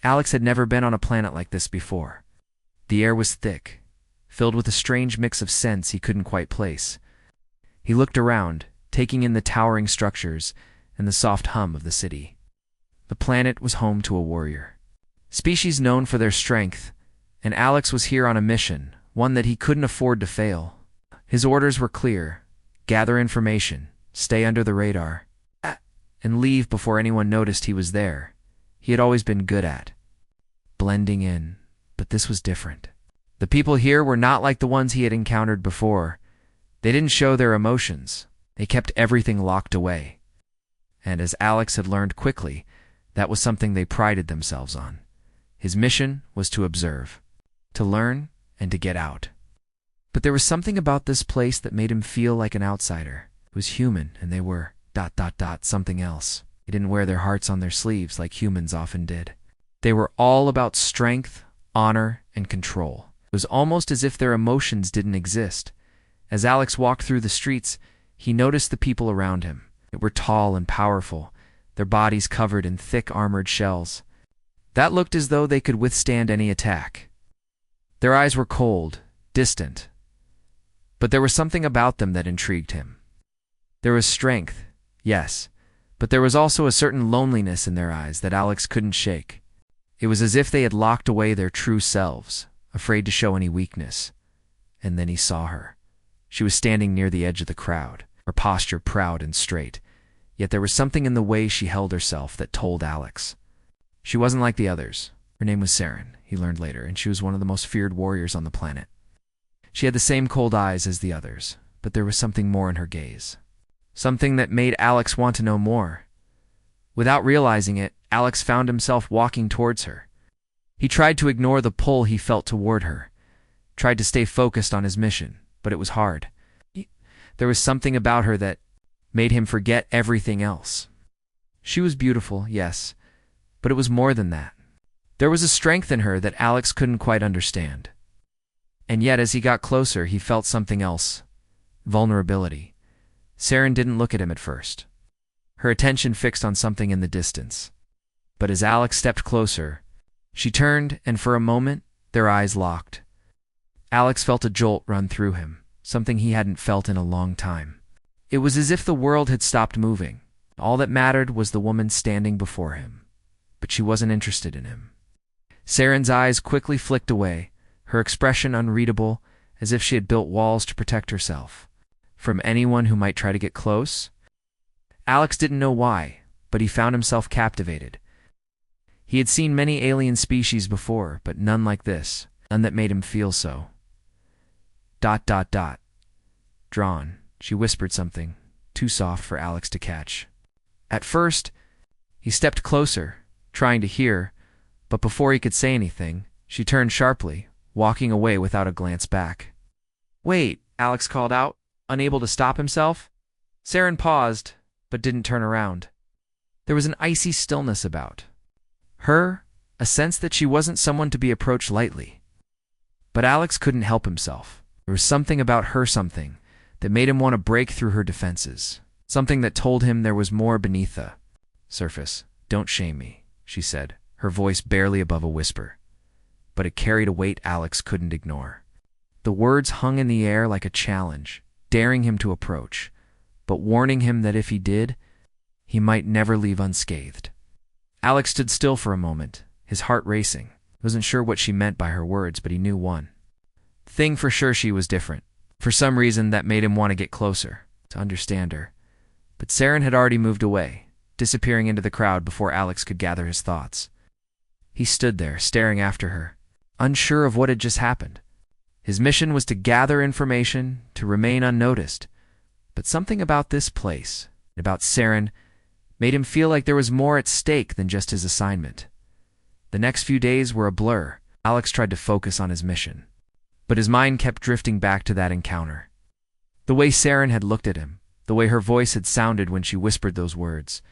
Alex had never been on a planet like this before. The air was thick, filled with a strange mix of scents he couldn't quite place. He looked around, taking in the towering structures and the soft hum of the city. The planet was home to a warrior, species known for their strength, and Alex was here on a mission, one that he couldn't afford to fail. His orders were clear: gather information, stay under the radar, and leave before anyone noticed he was there. He had always been good at blending in, but this was different. The people here were not like the ones he had encountered before. They didn't show their emotions. They kept everything locked away. And as Alex had learned quickly, that was something they prided themselves on. His mission was to observe, to learn, and to get out. But there was something about this place that made him feel like an outsider. It was human, and they were ... something else. They didn't wear their hearts on their sleeves like humans often did. They were all about strength, honor, and control. It was almost as if their emotions didn't exist. As Alex walked through the streets, he noticed the people around him. They were tall and powerful, their bodies covered in thick armored shells. That looked as though they could withstand any attack. Their eyes were cold, distant. But there was something about them that intrigued him. There was strength, yes, but there was also a certain loneliness in their eyes that Alex couldn't shake. It was as if they had locked away their true selves, afraid to show any weakness. And then he saw her. She was standing near the edge of the crowd, her posture proud and straight. Yet there was something in the way she held herself that told Alex. She wasn't like the others. Her name was Saren, he learned later, and she was one of the most feared warriors on the planet. She had the same cold eyes as the others, but there was something more in her gaze. Something that made Alex want to know more. Without realizing it, Alex found himself walking towards her. He tried to ignore the pull he felt toward her, tried to stay focused on his mission, but it was hard. There was something about her that made him forget everything else. She was beautiful, yes, but it was more than that. There was a strength in her that Alex couldn't quite understand. And yet, as he got closer, he felt something else: vulnerability. Saren didn't look at him at first, her attention fixed on something in the distance. But as Alex stepped closer, she turned, and for a moment, their eyes locked. Alex felt a jolt run through him, something he hadn't felt in a long time. It was as if the world had stopped moving. All that mattered was the woman standing before him. But she wasn't interested in him. Saren's eyes quickly flicked away, her expression unreadable, as if she had built walls to protect herself from anyone who might try to get close. Alex didn't know why, but he found himself captivated. He had seen many alien species before, but none like this, none that made him feel so. ... Drawn, she whispered something, too soft for Alex to catch. At first, he stepped closer, trying to hear, but before he could say anything, she turned sharply, walking away without a glance back. "Wait," Alex called out, unable to stop himself. Saren paused, but didn't turn around. There was an icy stillness about her, a sense that she wasn't someone to be approached lightly. But Alex couldn't help himself. There was something about her, something that made him want to break through her defenses, something that told him there was more beneath the surface. "Don't shame me," she said, her voice barely above a whisper. But it carried a weight Alex couldn't ignore. The words hung in the air like a challenge, daring him to approach, but warning him that if he did, he might never leave unscathed. Alex stood still for a moment, his heart racing. He wasn't sure what she meant by her words, but he knew one thing for sure: she was different. For some reason, that made him want to get closer, to understand her. But Saren had already moved away, disappearing into the crowd before Alex could gather his thoughts. He stood there, staring after her, unsure of what had just happened. His mission was to gather information, to remain unnoticed. But something about this place, about Saren, made him feel like there was more at stake than just his assignment. The next few days were a blur. Alex tried to focus on his mission, but his mind kept drifting back to that encounter. The way Saren had looked at him, the way her voice had sounded when she whispered those words,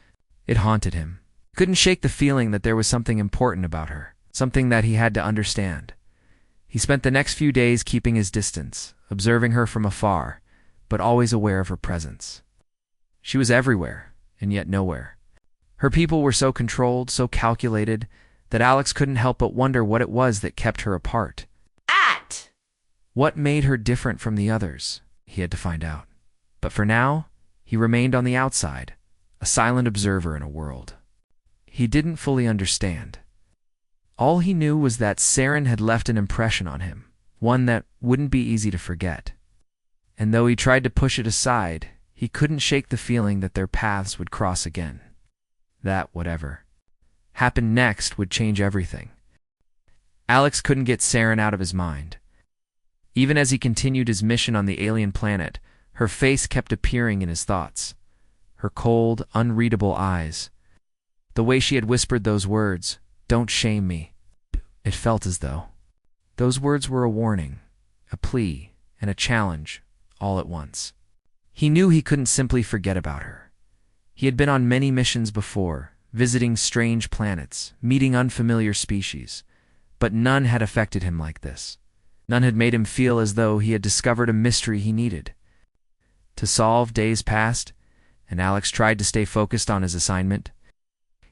it haunted him. He couldn't shake the feeling that there was something important about her, something that he had to understand. He spent the next few days keeping his distance, observing her from afar, but always aware of her presence. She was everywhere, and yet nowhere. Her people were so controlled, so calculated, that Alex couldn't help but wonder what it was that kept her apart. What made her different from the others? He had to find out. But for now, he remained on the outside, a silent observer in a world he didn't fully understand. All he knew was that Saren had left an impression on him, one that wouldn't be easy to forget. And though he tried to push it aside, he couldn't shake the feeling that their paths would cross again. That whatever happened next would change everything. Alex couldn't get Saren out of his mind. Even as he continued his mission on the alien planet, her face kept appearing in his thoughts. Her cold, unreadable eyes. The way she had whispered those words, "Don't shame me." It felt as though those words were a warning, a plea, and a challenge, all at once. He knew he couldn't simply forget about her. He had been on many missions before, visiting strange planets, meeting unfamiliar species, but none had affected him like this. None had made him feel as though he had discovered a mystery he needed to solve. Days passed, and Alex tried to stay focused on his assignment.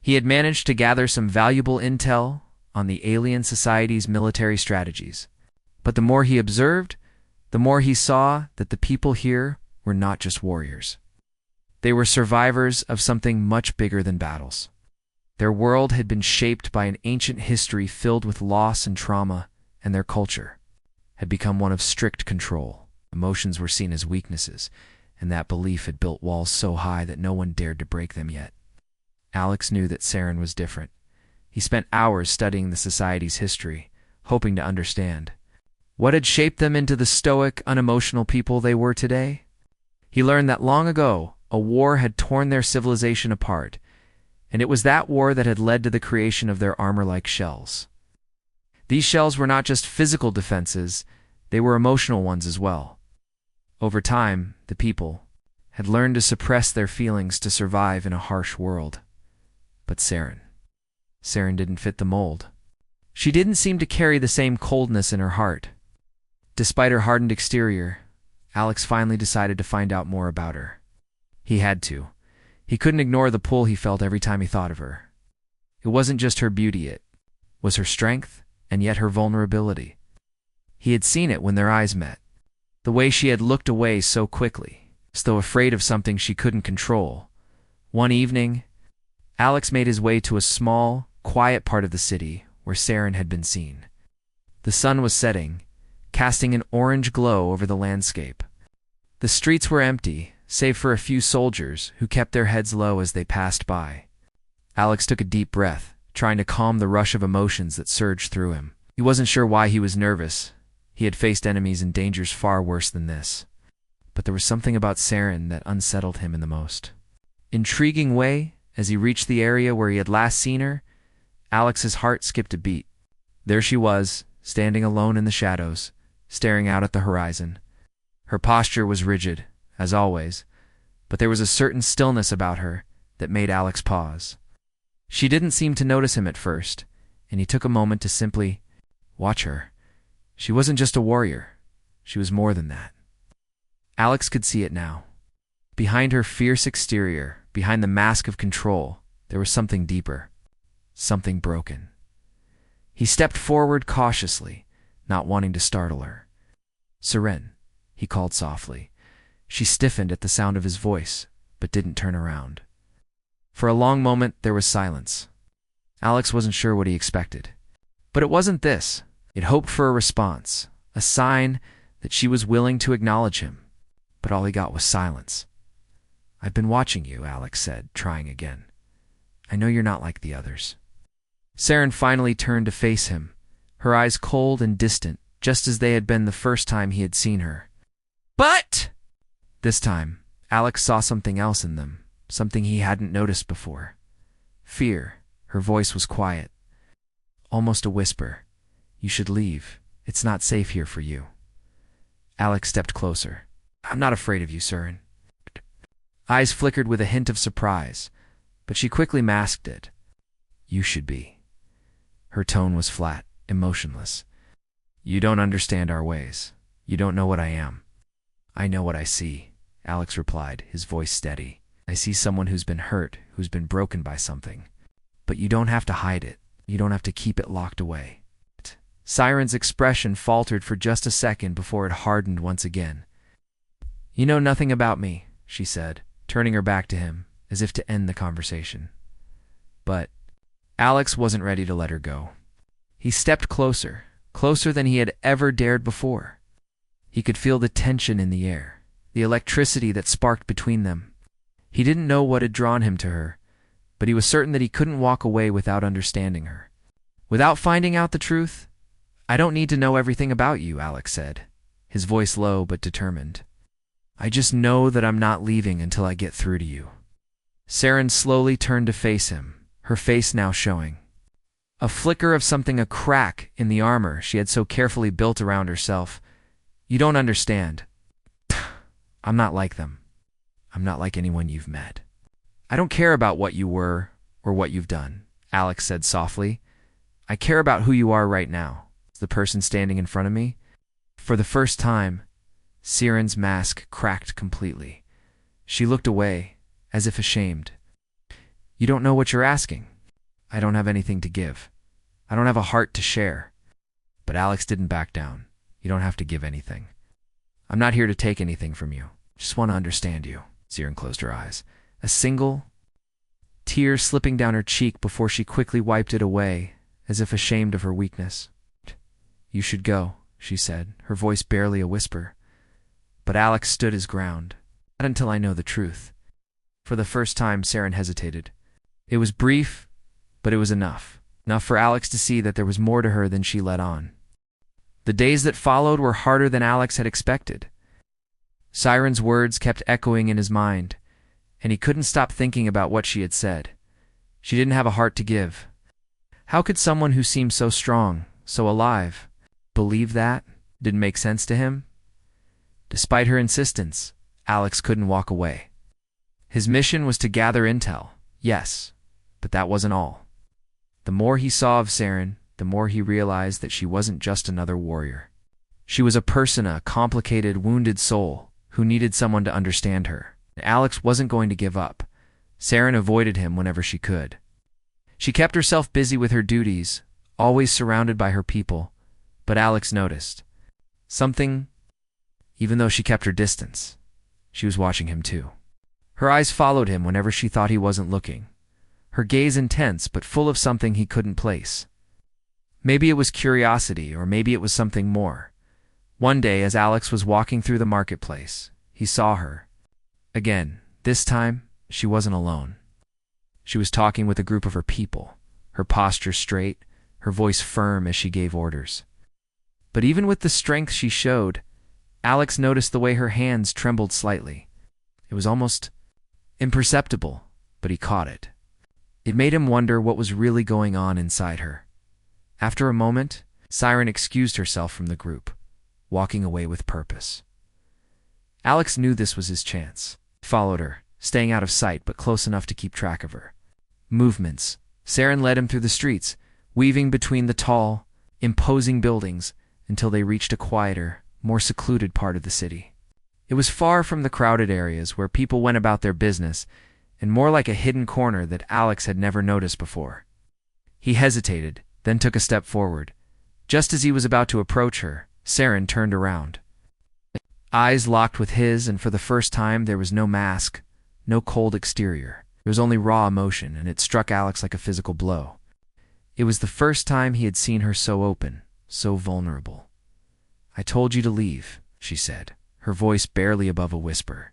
He had managed to gather some valuable intel on the alien society's military strategies. But the more he observed, the more he saw that the people here were not just warriors. They were survivors of something much bigger than battles. Their world had been shaped by an ancient history filled with loss and trauma, and their culture had become one of strict control. Emotions were seen as weaknesses, and that belief had built walls so high that no one dared to break them yet. Alex knew that Saren was different. He spent hours studying the society's history, hoping to understand what had shaped them into the stoic, unemotional people they were today. He learned that long ago, a war had torn their civilization apart, and it was that war that had led to the creation of their armor-like shells. These shells were not just physical defenses, they were emotional ones as well. Over time, the people had learned to suppress their feelings to survive in a harsh world. But Saren didn't fit the mold. She didn't seem to carry the same coldness in her heart. Despite her hardened exterior, Alex finally decided to find out more about her. He had to. He couldn't ignore the pull he felt every time he thought of her. It wasn't just her beauty, it was her strength, and yet her vulnerability. He had seen it when their eyes met. The way she had looked away so quickly, as though afraid of something she couldn't control. One evening, Alex made his way to a small, quiet part of the city where Saren had been seen. The sun was setting, casting an orange glow over the landscape. The streets were empty, save for a few soldiers who kept their heads low as they passed by. Alex took a deep breath, trying to calm the rush of emotions that surged through him. He wasn't sure why he was nervous. He had faced enemies and dangers far worse than this. But there was something about Saren that unsettled him in the most intriguing way. As he reached the area where he had last seen her, Alex's heart skipped a beat. There she was, standing alone in the shadows, staring out at the horizon. Her posture was rigid, as always, but there was a certain stillness about her that made Alex pause. She didn't seem to notice him at first, and he took a moment to simply watch her. She wasn't just a warrior. She was more than that. Alex could see it now. Behind her fierce exterior, behind the mask of control, there was something deeper, something broken. He stepped forward cautiously, not wanting to startle her. "Saren," he called softly. She stiffened at the sound of his voice, but didn't turn around. For a long moment, there was silence. Alex wasn't sure what he expected. But it wasn't this. It hoped for a response, a sign that she was willing to acknowledge him. But all he got was silence. "I've been watching you," Alex said, trying again. "I know you're not like the others." Saren finally turned to face him, her eyes cold and distant, just as they had been the first time he had seen her. "But—" This time, Alex saw something else in them, something he hadn't noticed before. Fear. Her voice was quiet, almost a whisper. "You should leave. It's not safe here for you." Alex stepped closer. "I'm not afraid of you, Saren." Eyes flickered with a hint of surprise, but she quickly masked it. "You should be." Her tone was flat, emotionless. "You don't understand our ways. You don't know what I am." "I know what I see," Alex replied, his voice steady. "I see someone who's been hurt, who's been broken by something. But you don't have to hide it. You don't have to keep it locked away. Siren's expression faltered for just a second before it hardened once again. You know nothing about me, she said, turning her back to him, as if to end the conversation. But Alex wasn't ready to let her go. He stepped closer, closer than he had ever dared before. He could feel the tension in the air, the electricity that sparked between them. He didn't know what had drawn him to her, but he was certain that he couldn't walk away without understanding her. Without finding out the truth? I don't need to know everything about you, Alex said, his voice low but determined. I just know that I'm not leaving until I get through to you. Saren slowly turned to face him, her face now showing. A flicker of something, a crack in the armor she had so carefully built around herself. You don't understand. I'm not like them. I'm not like anyone you've met. I don't care about what you were or what you've done, Alex said softly. I care about who you are right now, the person standing in front of me. For the first time, Siren's mask cracked completely. She looked away, as if ashamed. You don't know what you're asking. I don't have anything to give. I don't have a heart to share. But Alex didn't back down. You don't have to give anything. I'm not here to take anything from you. Just want to understand you. Siren closed her eyes, a single tear slipping down her cheek before she quickly wiped it away, as if ashamed of her weakness. You should go, she said, her voice barely a whisper. But Alex stood his ground. Not until I know the truth. For the first time, Saren hesitated. It was brief, but it was enough. Enough for Alex to see that there was more to her than she let on. The days that followed were harder than Alex had expected. Siren's words kept echoing in his mind, and he couldn't stop thinking about what she had said. She didn't have a heart to give. How could someone who seemed so strong, so alive, believe that? Didn't make sense to him? Despite her insistence, Alex couldn't walk away. His mission was to gather intel, yes, but that wasn't all. The more he saw of Saren, the more he realized that she wasn't just another warrior. She was a person, a complicated, wounded soul who needed someone to understand her. Alex wasn't going to give up. Saren avoided him whenever she could. She kept herself busy with her duties, always surrounded by her people, but Alex noticed something. Even though she kept her distance, she was watching him too. Her eyes followed him whenever she thought he wasn't looking, her gaze intense but full of something he couldn't place. Maybe it was curiosity, or maybe it was something more. One day, as Alex was walking through the marketplace, he saw her. Again, this time, she wasn't alone. She was talking with a group of her people, her posture straight, her voice firm as she gave orders. But even with the strength she showed, Alex noticed the way her hands trembled slightly. It was almost imperceptible, but he caught it. It made him wonder what was really going on inside her. After a moment, Siren excused herself from the group, walking away with purpose. Alex knew this was his chance. He followed her, staying out of sight but close enough to keep track of her movements. Saren led him through the streets, weaving between the tall, imposing buildings until they reached a quieter, more secluded part of the city. It was far from the crowded areas where people went about their business, and more like a hidden corner that Alex had never noticed before. He hesitated, then took a step forward. Just as he was about to approach her, Saren turned around. Eyes locked with his, and for the first time there was no mask, no cold exterior. There was only raw emotion, and it struck Alex like a physical blow. It was the first time he had seen her so open, so vulnerable. I told you to leave, she said, her voice barely above a whisper.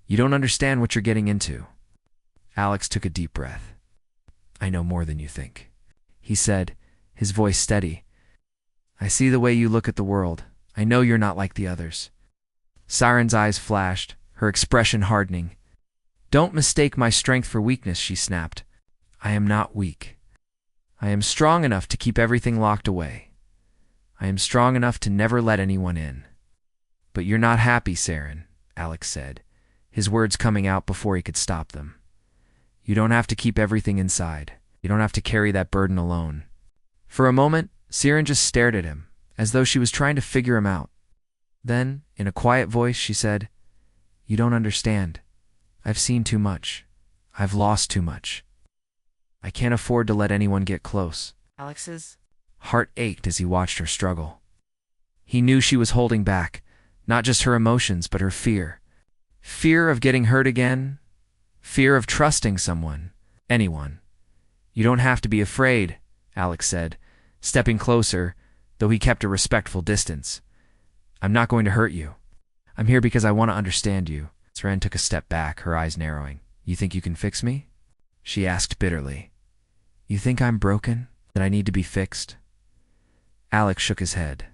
You don't understand what you're getting into. Alex took a deep breath. I know more than you think, he said, his voice steady. I see the way you look at the world. I know you're not like the others. Siren's eyes flashed, her expression hardening. Don't mistake my strength for weakness, she snapped. I am not weak. I am strong enough to keep everything locked away. I am strong enough to never let anyone in. But you're not happy, Saren, Alex said, his words coming out before he could stop them. You don't have to keep everything inside. You don't have to carry that burden alone. For a moment, Saren just stared at him, as though she was trying to figure him out. Then, in a quiet voice, she said, You don't understand. I've seen too much. I've lost too much. I can't afford to let anyone get close. Alex's Heart ached as he watched her struggle. He knew she was holding back, not just her emotions, but her fear. Fear of getting hurt again. Fear of trusting someone, anyone. You don't have to be afraid, Alex said, stepping closer, though he kept a respectful distance. I'm not going to hurt you. I'm here because I want to understand you. Seren took a step back, her eyes narrowing. You think you can fix me? She asked bitterly. You think I'm broken? That I need to be fixed? Alex shook his head.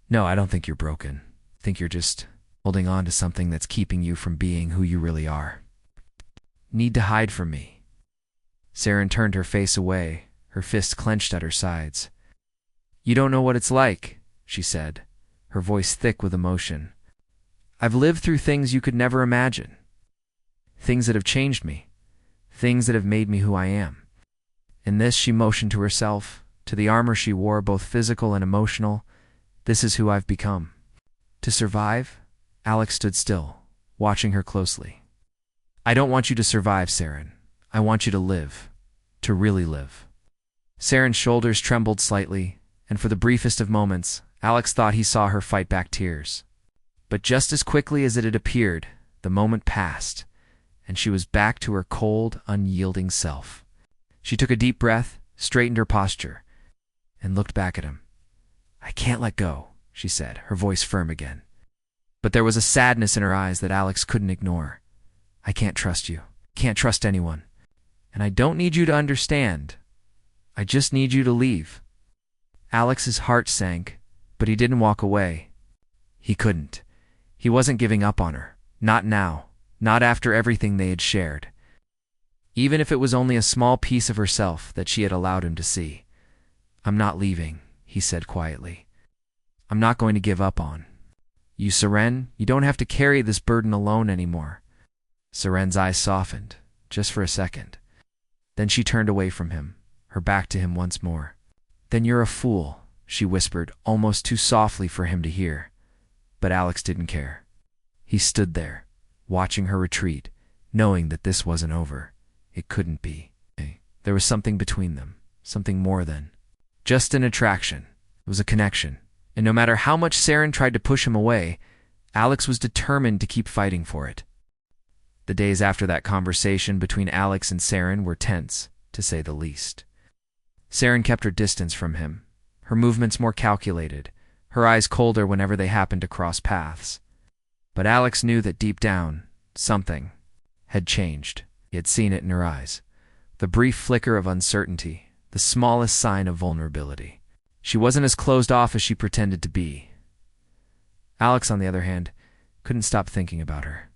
No, I don't think you're broken. I think you're just holding on to something that's keeping you from being who you really are. Need to hide from me. Seren turned her face away, her fists clenched at her sides. You don't know what it's like, she said, her voice thick with emotion. I've lived through things you could never imagine. Things that have changed me. Things that have made me who I am. In this, she motioned to herself, to the armor she wore, both physical and emotional. This is who I've become. To survive, Alex stood still, watching her closely. I don't want you to survive, Seren. I want you to live. To really live. Seren's shoulders trembled slightly, and for the briefest of moments, Alex thought he saw her fight back tears. But just as quickly as it had appeared, the moment passed, and she was back to her cold, unyielding self. She took a deep breath, straightened her posture, and looked back at him. I can't let go, she said, her voice firm again. But there was a sadness in her eyes that Alex couldn't ignore. I can't trust you. Can't trust anyone. And I don't need you to understand. I just need you to leave. Alex's heart sank, but he didn't walk away. He couldn't. He wasn't giving up on her. Not now. Not after everything they had shared. Even if it was only a small piece of herself that she had allowed him to see. I'm not leaving, he said quietly. I'm not going to give up on you, Seren. You don't have to carry this burden alone anymore. Seren's eyes softened, just for a second. Then she turned away from him, her back to him once more. Then you're a fool, she whispered, almost too softly for him to hear. But Alex didn't care. He stood there, watching her retreat, knowing that this wasn't over. It couldn't be. There was something between them, something more than just an attraction. It was a connection. And no matter how much Seren tried to push him away, Alex was determined to keep fighting for it. The days after that conversation between Alex and Seren were tense, to say the least. Seren kept her distance from him, her movements more calculated, her eyes colder whenever they happened to cross paths. But Alex knew that deep down, something had changed. He had seen it in her eyes. The brief flicker of uncertainty, the smallest sign of vulnerability. She wasn't as closed off as she pretended to be. Alex, on the other hand, couldn't stop thinking about her.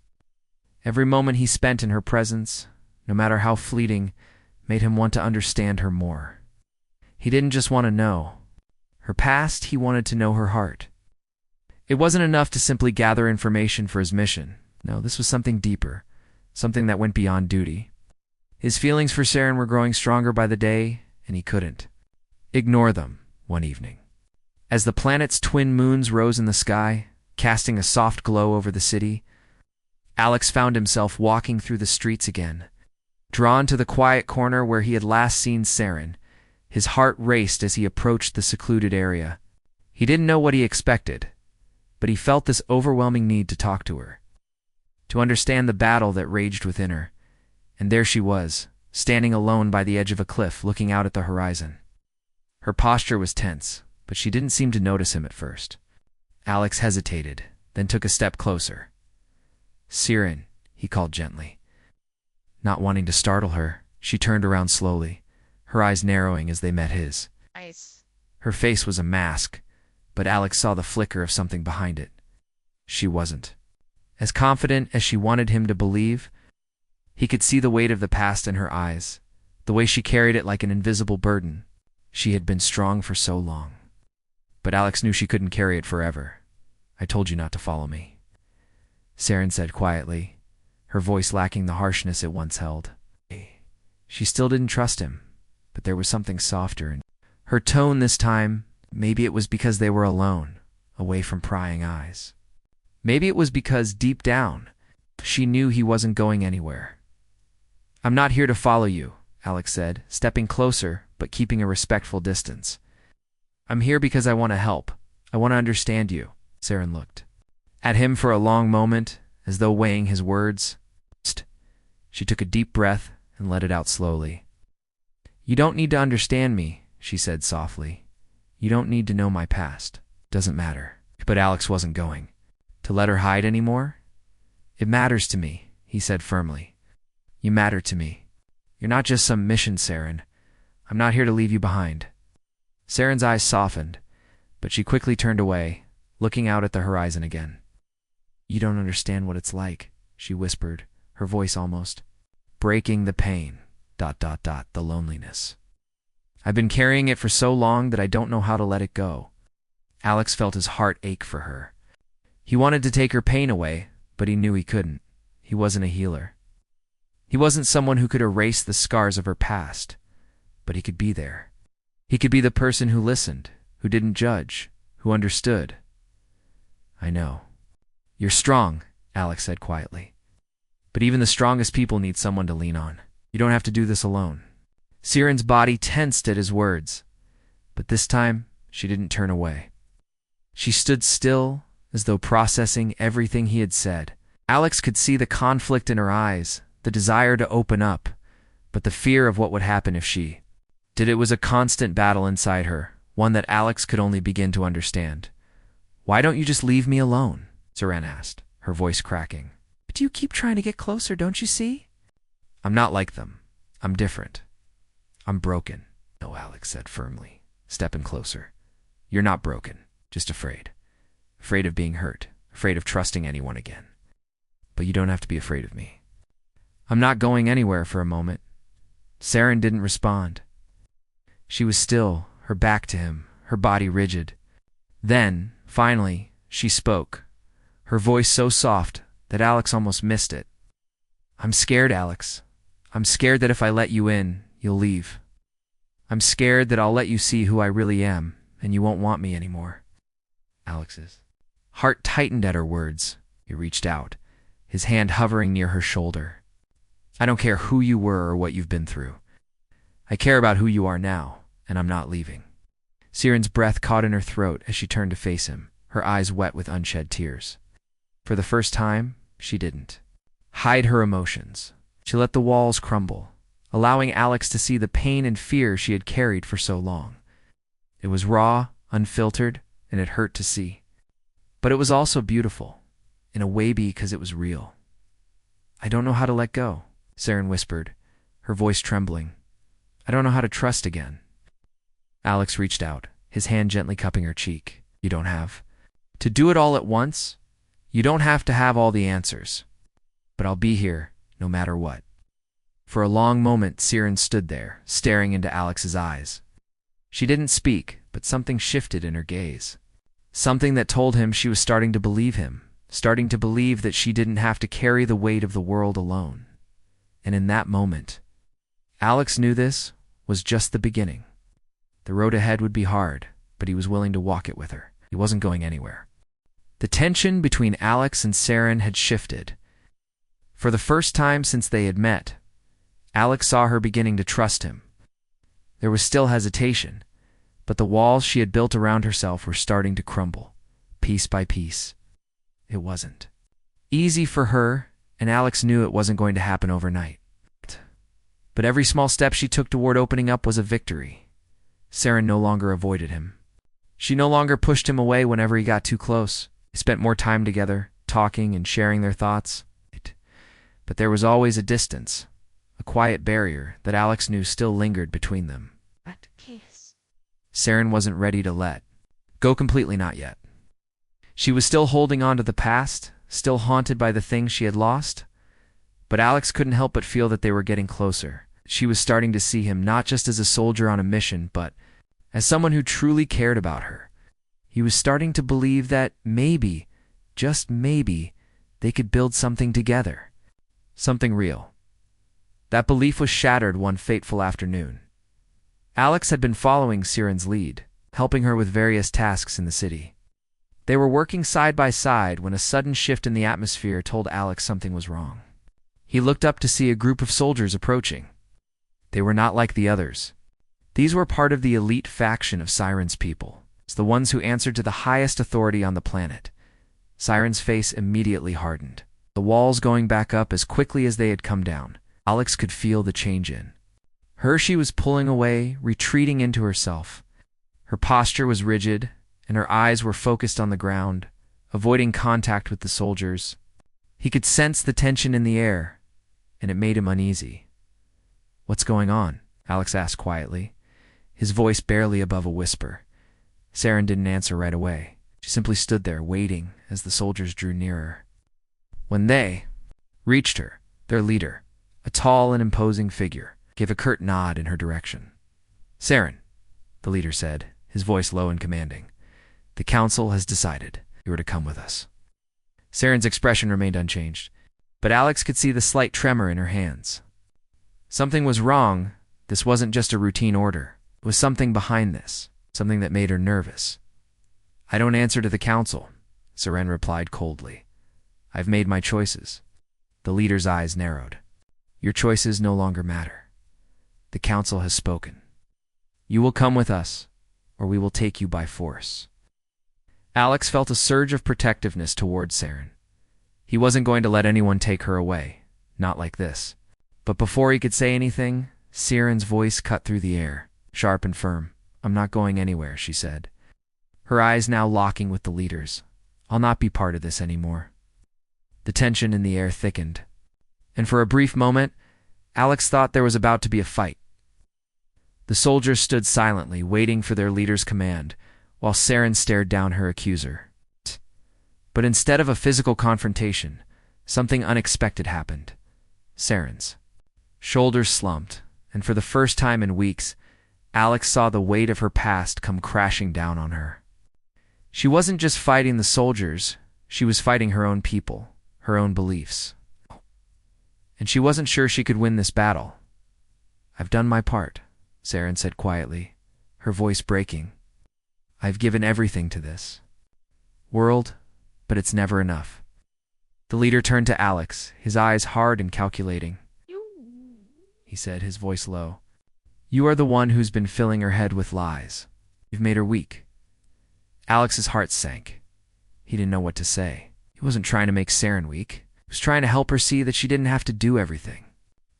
Every moment he spent in her presence, no matter how fleeting, made him want to understand her more. He didn't just want to know her past, he wanted to know her heart. It wasn't enough to simply gather information for his mission. No, this was something deeper, something that went beyond duty. His feelings for Seren were growing stronger by the day, and he couldn't ignore them one evening. As the planet's twin moons rose in the sky, casting a soft glow over the city, Alex found himself walking through the streets again. Drawn to the quiet corner where he had last seen Seren, his heart raced as he approached the secluded area. He didn't know what he expected, but he felt this overwhelming need to talk to her, to understand the battle that raged within her. And there she was, standing alone by the edge of a cliff, looking out at the horizon. Her posture was tense, but she didn't seem to notice him at first. Alex hesitated, then took a step closer. Seren, he called gently. Not wanting to startle her, she turned around slowly, her eyes narrowing as they met his. ice. Her face was a mask, but Alex saw the flicker of something behind it. She wasn't as confident as she wanted him to believe. He could see the weight of the past in her eyes, the way she carried it like an invisible burden. She had been strong for so long. But Alex knew she couldn't carry it forever. I told you not to follow me, Seren said quietly, her voice lacking the harshness it once held. She still didn't trust him, but there was something softer in her tone this time. Maybe it was because they were alone, away from prying eyes. Maybe it was because, deep down, she knew he wasn't going anywhere. I'm not here to follow you, Alex said, stepping closer, but keeping a respectful distance. I'm here because I want to help. I want to understand you. Saren looked at him for a long moment, as though weighing his words. She took a deep breath and let it out slowly. You don't need to understand me, she said softly. You don't need to know my past. Doesn't matter. But Alex wasn't going to let her hide anymore. It matters to me, he said firmly. You matter to me. You're not just some mission, Saren. I'm not here to leave you behind. Saren's eyes softened, but she quickly turned away, looking out at the horizon again. You don't understand what it's like, she whispered, her voice almost breaking the pain, the loneliness. I've been carrying it for so long that I don't know how to let it go. Alex felt his heart ache for her. He wanted to take her pain away, but he knew he couldn't. He wasn't a healer. He wasn't someone who could erase the scars of her past, but he could be there. He could be the person who listened, who didn't judge, who understood. I know. You're strong, Alex said quietly. But even the strongest people need someone to lean on. You don't have to do this alone. Saren's body tensed at his words, but this time she didn't turn away. She stood still, as though processing everything he had said. Alex could see the conflict in her eyes, the desire to open up, but the fear of what would happen if she did. It was a constant battle inside her, one that Alex could only begin to understand. Why don't you just leave me alone? Saren asked, her voice cracking. But you keep trying to get closer, don't you see? I'm not like them. I'm different. I'm broken. No, Alex said firmly, stepping closer. You're not broken, just afraid. Afraid of being hurt, afraid of trusting anyone again. But you don't have to be afraid of me. I'm not going anywhere for a moment. Saren didn't respond. She was still, her back to him, her body rigid. Then, finally, she spoke, her voice so soft that Alex almost missed it. I'm scared, Alex. I'm scared that if I let you in, you'll leave. I'm scared that I'll let you see who I really am, and you won't want me anymore. Alex's heart tightened at her words. He reached out, his hand hovering near her shoulder. I don't care who you were or what you've been through. I care about who you are now, and I'm not leaving. Saren's breath caught in her throat as she turned to face him, her eyes wet with unshed tears. For the first time, she didn't hide her emotions. She let the walls crumble, allowing Alex to see the pain and fear she had carried for so long. It was raw, unfiltered, and it hurt to see. But it was also beautiful, in a way because it was real. I don't know how to let go, Saren whispered, her voice trembling. I don't know how to trust again. Alex reached out, his hand gently cupping her cheek. You don't have to do it all at once. You don't have to have all the answers. But I'll be here, no matter what. For a long moment, Saren stood there, staring into Alex's eyes. She didn't speak, but something shifted in her gaze. Something that told him she was starting to believe him, starting to believe that she didn't have to carry the weight of the world alone. And in that moment, Alex knew this was just the beginning. The road ahead would be hard, but he was willing to walk it with her. He wasn't going anywhere. The tension between Alex and Saren had shifted. For the first time since they had met, Alex saw her beginning to trust him. There was still hesitation, but the walls she had built around herself were starting to crumble, piece by piece. It wasn't easy for her, and Alex knew it wasn't going to happen overnight. But every small step she took toward opening up was a victory. Saren no longer avoided him. She no longer pushed him away whenever he got too close. They spent more time together, talking and sharing their thoughts. But there was always a distance, a quiet barrier that Alex knew still lingered between them. That kiss. Saren wasn't ready to let go completely, not yet. She was still holding on to the past, still haunted by the things she had lost. But Alex couldn't help but feel that they were getting closer. She was starting to see him not just as a soldier on a mission, but as someone who truly cared about her. He was starting to believe that maybe, just maybe, they could build something together. Something real. That belief was shattered one fateful afternoon. Alex had been following Saren's lead, helping her with various tasks in the city. They were working side by side when a sudden shift in the atmosphere told Alex something was wrong. He looked up to see a group of soldiers approaching. They were not like the others. These were part of the elite faction of Siren's people. It's the ones who answered to the highest authority on the planet. Siren's face immediately hardened, the walls going back up as quickly as they had come down. Alex could feel the change in her. She was pulling away, retreating into herself. Her posture was rigid, and her eyes were focused on the ground, avoiding contact with the soldiers. He could sense the tension in the air, and it made him uneasy. "What's going on?" Alex asked quietly, his voice barely above a whisper. Saren didn't answer right away. She simply stood there, waiting as the soldiers drew nearer. When they reached her, their leader, a tall and imposing figure, gave a curt nod in her direction. "Saren," the leader said, his voice low and commanding, "the council has decided you are to come with us." Saren's expression remained unchanged, but Alex could see the slight tremor in her hands. Something was wrong. This wasn't just a routine order. It was something behind this, something that made her nervous. "I don't answer to the council," Saren replied coldly. "I've made my choices." The leader's eyes narrowed. "Your choices no longer matter. The council has spoken. You will come with us, or we will take you by force." Alex felt a surge of protectiveness towards Saren. He wasn't going to let anyone take her away, not like this. But before he could say anything, Saren's voice cut through the air, sharp and firm. "I'm not going anywhere," she said, her eyes now locking with the leader's. "I'll not be part of this anymore." The tension in the air thickened, and for a brief moment, Alex thought there was about to be a fight. The soldiers stood silently, waiting for their leader's command, while Saren stared down her accuser. But instead of a physical confrontation, something unexpected happened. Saren's shoulders slumped, and for the first time in weeks, Alex saw the weight of her past come crashing down on her. She wasn't just fighting the soldiers, she was fighting her own people, her own beliefs. And she wasn't sure she could win this battle. "I've done my part," Saren said quietly, her voice breaking. "I've given everything to this world, but it's never enough." The leader turned to Alex, his eyes hard and calculating. He said, his voice low, "You are the one who's been filling her head with lies. You've made her weak." Alex's heart sank. He didn't know what to say. He wasn't trying to make Saren weak. He was trying to help her see that she didn't have to do everything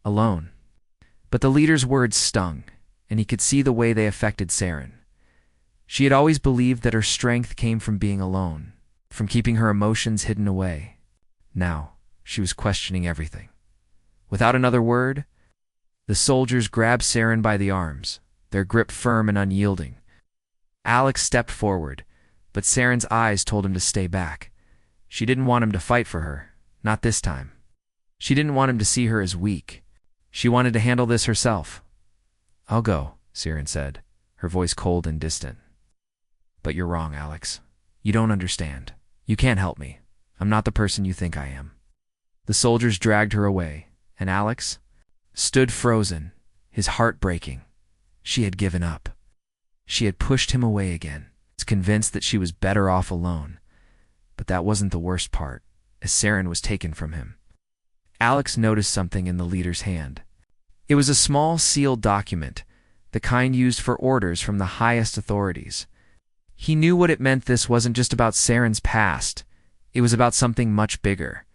alone. But the leader's words stung, and he could see the way they affected Saren. She had always believed that her strength came from being alone, from keeping her emotions hidden away. Now, she was questioning everything. Without another word, the soldiers grabbed Saren by the arms, their grip firm and unyielding. Alex stepped forward, but Saren's eyes told him to stay back. She didn't want him to fight for her, not this time. She didn't want him to see her as weak. She wanted to handle this herself. "I'll go," Saren said, her voice cold and distant. "But you're wrong, Alex. You don't understand. You can't help me. I'm not the person you think I am." The soldiers dragged her away, and Alex stood frozen, his heart breaking. She had given up. She had pushed him away again, convinced that she was better off alone. But that wasn't the worst part, as Saren was taken from him. Alex noticed something in the leader's hand. It was a small sealed document, the kind used for orders from the highest authorities. He knew what it meant. This wasn't just about Saren's past. It was about something much bigger.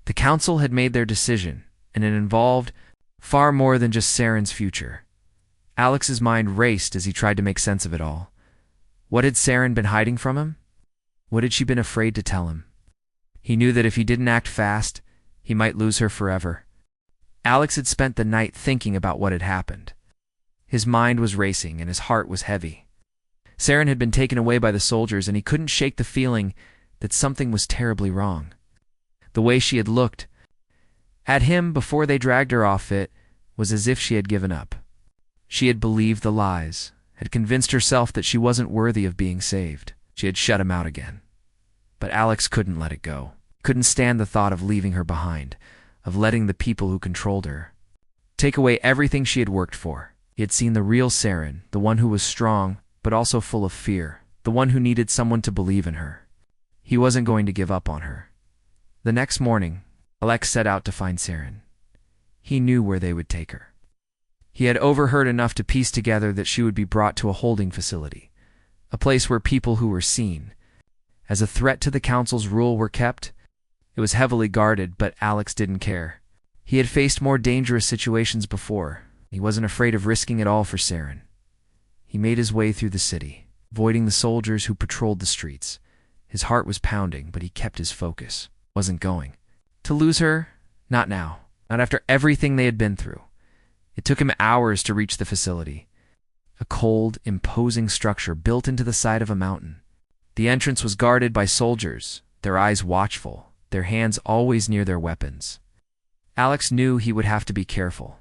The council had made their decision, and it involved far more than just Saren's future. Alex's mind raced as he tried to make sense of it all. What had Saren been hiding from him? What had she been afraid to tell him? He knew that if he didn't act fast, he might lose her forever. Alex had spent the night thinking about what had happened. His mind was racing and his heart was heavy. Saren had been taken away by the soldiers, and he couldn't shake the feeling that something was terribly wrong. The way she had looked at him before they dragged her off it was as if she had given up. She had believed the lies, had convinced herself that she wasn't worthy of being saved. She had shut him out again. But Alex couldn't let it go. Couldn't stand the thought of leaving her behind, of letting the people who controlled her take away everything she had worked for. He had seen the real Saren, the one who was strong, but also full of fear, the one who needed someone to believe in her. He wasn't going to give up on her. The next morning, Alex set out to find Saren. He knew where they would take her. He had overheard enough to piece together that she would be brought to a holding facility, a place where people who were seen as a threat to the council's rule were kept. It was heavily guarded, but Alex didn't care. He had faced more dangerous situations before. He wasn't afraid of risking it all for Saren. He made his way through the city, avoiding the soldiers who patrolled the streets. His heart was pounding, but he kept his focus. Wasn't going to lose her. Not now. Not after everything they had been through. It took him hours to reach the facility. A cold, imposing structure built into the side of a mountain. The entrance was guarded by soldiers, their eyes watchful, their hands always near their weapons. Alex knew he would have to be careful.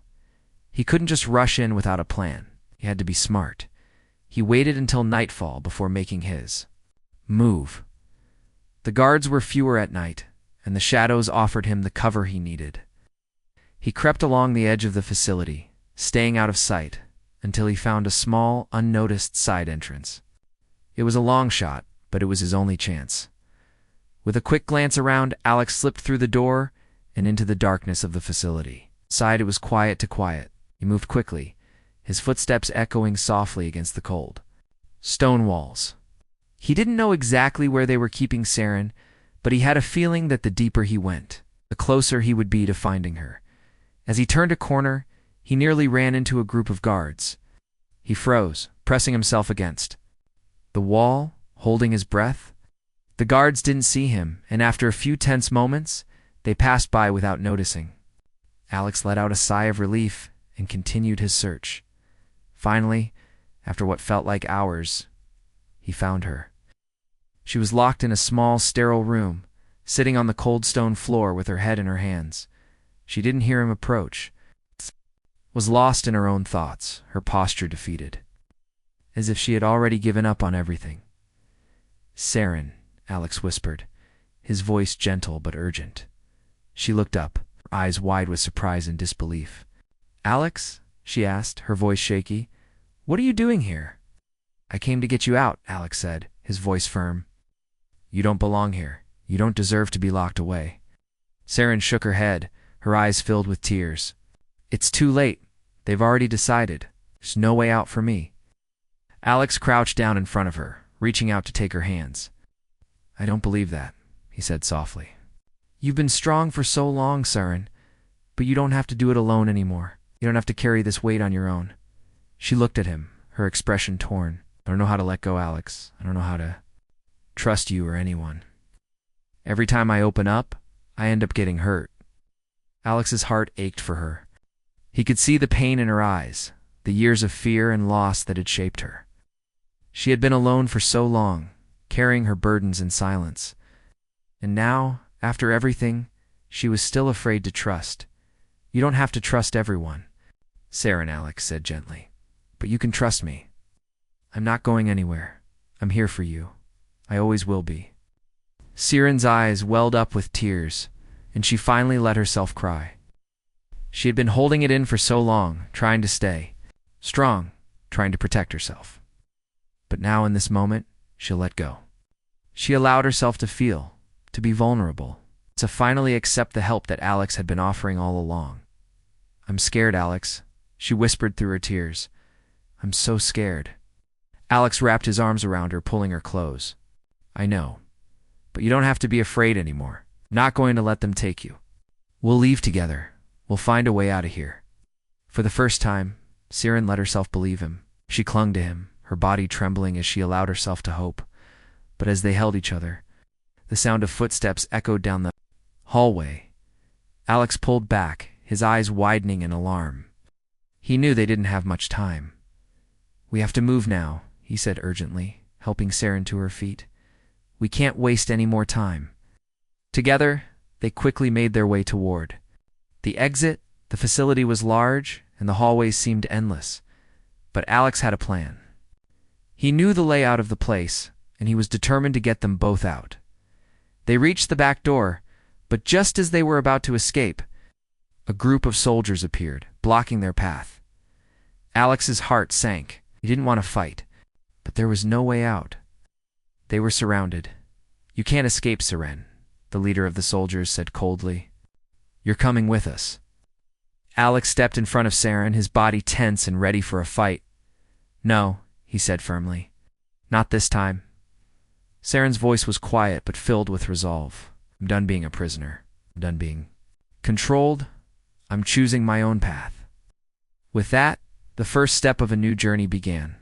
He couldn't just rush in without a plan. He had to be smart. He waited until nightfall before making his move. The guards were fewer at night, and the shadows offered him the cover he needed. He crept along the edge of the facility, staying out of sight, until he found a small, unnoticed side entrance. It was a long shot, but it was his only chance. With a quick glance around, Alex slipped through the door and into the darkness of the facility. Inside, it was quiet to quiet. He moved quickly, his footsteps echoing softly against the cold stone walls. He didn't know exactly where they were keeping Saren, but he had a feeling that the deeper he went, the closer he would be to finding her. As he turned a corner, he nearly ran into a group of guards. He froze, pressing himself against the wall, holding his breath. The guards didn't see him, and after a few tense moments, they passed by without noticing. Alex let out a sigh of relief and continued his search. Finally, after what felt like hours, he found her. She was locked in a small, sterile room, sitting on the cold stone floor with her head in her hands. She didn't hear him approach, was lost in her own thoughts, her posture defeated, as if she had already given up on everything. "Saren," Alex whispered, his voice gentle but urgent. She looked up, her eyes wide with surprise and disbelief. "Alex?" she asked, her voice shaky. "What are you doing here?" "I came to get you out," Alex said, his voice firm. "You don't belong here. You don't deserve to be locked away." Saren shook her head, her eyes filled with tears. "It's too late. They've already decided. There's no way out for me." Alex crouched down in front of her, reaching out to take her hands. "I don't believe that," he said softly. "You've been strong for so long, Saren, but you don't have to do it alone anymore. You don't have to carry this weight on your own." She looked at him, her expression torn. "I don't know how to let go, Alex. I don't know how to trust you or anyone. Every time I open up, I end up getting hurt." Alex's heart ached for her. He could see the pain in her eyes, the years of fear and loss that had shaped her. She had been alone for so long, carrying her burdens in silence. And now, after everything, she was still afraid to trust. "You don't have to trust everyone," Saren, Alex said gently. "But you can trust me. I'm not going anywhere. I'm here for you. I always will be." Saren's eyes welled up with tears, and she finally let herself cry. She had been holding it in for so long, trying to stay strong, trying to protect herself. But now in this moment, she'll let go. She allowed herself to feel, to be vulnerable, to finally accept the help that Alex had been offering all along. "I'm scared, Alex," she whispered through her tears. "I'm so scared." Alex wrapped his arms around her, pulling her close. "I know, but you don't have to be afraid anymore. I'm not going to let them take you. We'll leave together. We'll find a way out of here." For the first time, Saren let herself believe him. She clung to him, her body trembling as she allowed herself to hope. But as they held each other, the sound of footsteps echoed down the hallway. Alex pulled back, his eyes widening in alarm. He knew they didn't have much time. "We have to move now," he said urgently, helping Saren to her feet. "We can't waste any more time." Together, they quickly made their way toward the exit. The facility was large, and the hallways seemed endless. But Alex had a plan. He knew the layout of the place, and he was determined to get them both out. They reached the back door, but just as they were about to escape, a group of soldiers appeared, blocking their path. Alex's heart sank. He didn't want to fight, but there was no way out. They were surrounded. "You can't escape, Saren," the leader of the soldiers said coldly. "You're coming with us." Alex stepped in front of Saren, his body tense and ready for a fight. "No," he said firmly. "Not this time." Saren's voice was quiet but filled with resolve. "I'm done being a prisoner. I'm done being controlled. I'm choosing my own path." With that, the first step of a new journey began.